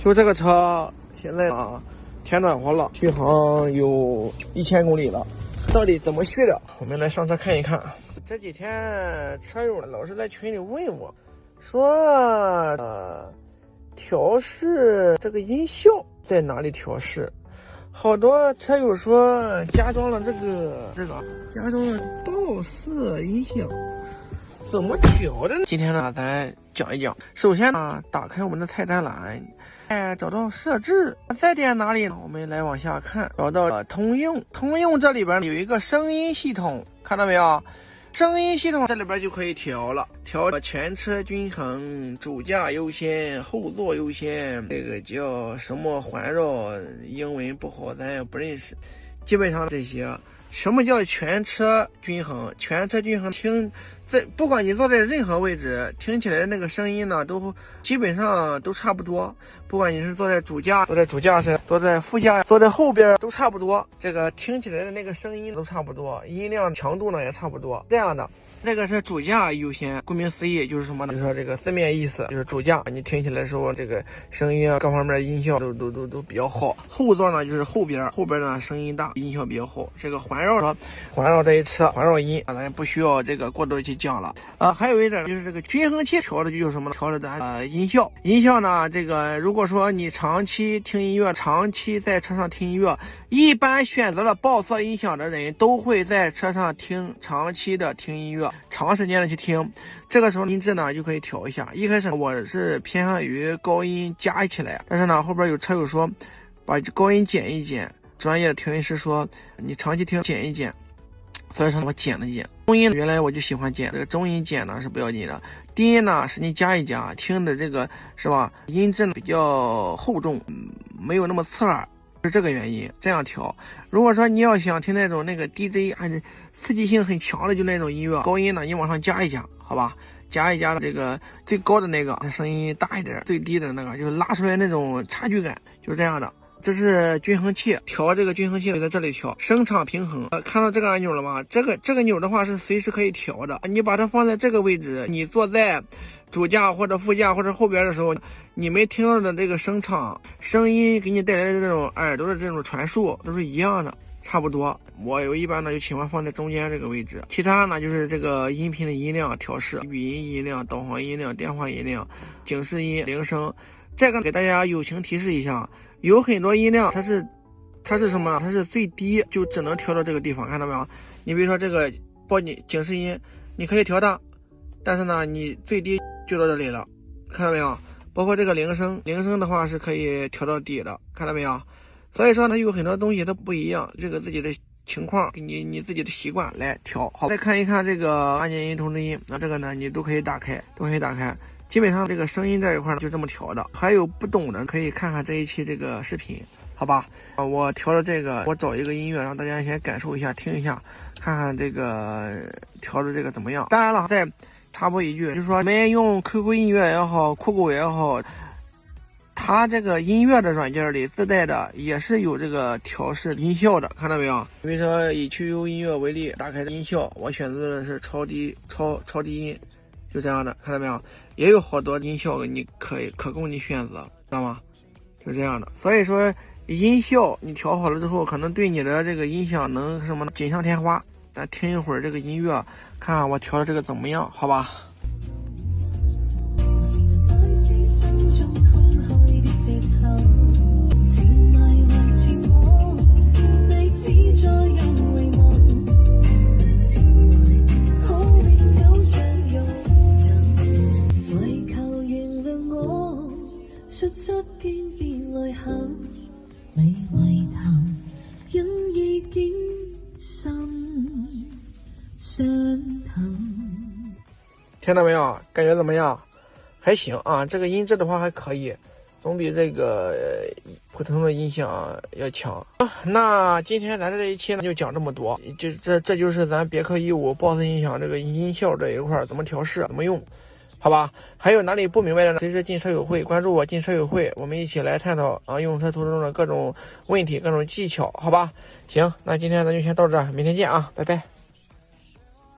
就这个车现在啊，天暖和了，续航有1000公里了。到底怎么续的？我们来上车看一看。这几天车友老是在群里问我，说调试这个音效在哪里调试？好多车友说加装了这个加装了爆色音响。怎么调的呢？今天呢，咱讲一讲。首先呢，打开我们的菜单栏，找到设置，再点哪里呢？我们来往下看，找到通用。通用这里边有一个声音系统，看到没有？声音系统这里边就可以调了，调全车均衡、主驾优先、后座优先，这个叫什么环绕，英文不好，咱也不认识。基本上这些。什么叫全车均衡？全车均衡听不管你坐在任何位置，听起来的那个声音呢，都基本上都差不多。不管你是坐在主驾驶，坐在副驾，坐在后边都差不多。这个听起来的那个声音都差不多，音量强度呢也差不多。这样的，这个是主驾优先。顾名思义就是什么呢？就是说这个字面意思就是主驾，你听起来的时候，这个声音啊各方面的音效都比较好。后座呢就是后边呢声音大，音效比较好。这个环绕这一车环绕音啊，咱不需要这个过多去讲了。还有一点就是这个均衡器调的就是什么呢？调的咱音效呢，这个如果说你长期听音乐，长期在车上听音乐，一般选择了爆色音响的人都会在车上长期的听音乐，长时间的去听。这个时候音质呢就可以调一下。一开始我是偏向于高音加起来，但是呢后边有车友说把高音减一减，专业的调音师说你长期听减一减，所以说我减了减。中音原来我就喜欢减，这个中音减呢是不要紧的，低音呢是你加一加，听的这个是吧，音质比较厚重，没有那么刺耳，是这个原因这样调。如果说你要想听那种那个 DJ 刺激性很强的就那种音乐，高音呢你往上加一加，好吧，加一加这个最高的那个声音大一点，最低的那个就是拉出来那种差距感，就是这样的。这是均衡器，调这个均衡器在这里调声场平衡。看到这个按钮了吗？这个钮的话是随时可以调的。你把它放在这个位置，你坐在主驾或者副驾或者后边的时候，你没听到的这个声场声音给你带来的这种耳朵的这种传输都是一样的，差不多。我一般呢就喜欢放在中间这个位置。其他呢就是这个音频的音量调试，语音音量、导航音量、电话音量、警示音、铃声。这个给大家友情提示一下。有很多音量它是什么？它是最低就只能调到这个地方，看到没有？你比如说这个报警示音，你可以调大，但是呢你最低就到这里了，看到没有？包括这个铃声的话是可以调到底的，看到没有？所以说它有很多东西它不一样，这个自己的情况给你自己的习惯来调。好，再看一看这个按键音、通知音，那这个呢你都可以打开。基本上这个声音这一块就这么调的，还有不懂的可以看看这一期这个视频，好吧？我调的这个，我找一个音乐让大家先感受一下，听一下，看看这个调的这个怎么样。当然了，再插播一句，就是说我们用 QQ 音乐也好，酷狗也好，它这个音乐的软件里自带的也是有这个调试音效的，看到没有？比如说以 QQ 音乐为例，打开音效，我选择的是超低音。就这样的，看到没有？也有好多音效你可供你选择，知道吗？就这样的。所以说音效你调好了之后，可能对你的这个音响能什么呢？锦上添花。咱听一会儿这个音乐，看看我调的这个怎么样，好吧？听到没有？感觉怎么样？还行啊，这个音质的话还可以，总比这个普通的音响要强。那今天咱这一期呢就讲这么多，这就是咱别克15爆色音响这个音效这一块怎么调试，怎么用，好吧？还有哪里不明白的呢？随时进车友会，关注我进车友会，我们一起来探讨用车途中的各种问题、各种技巧，好吧？行，那今天咱就先到这儿，明天见啊，拜拜。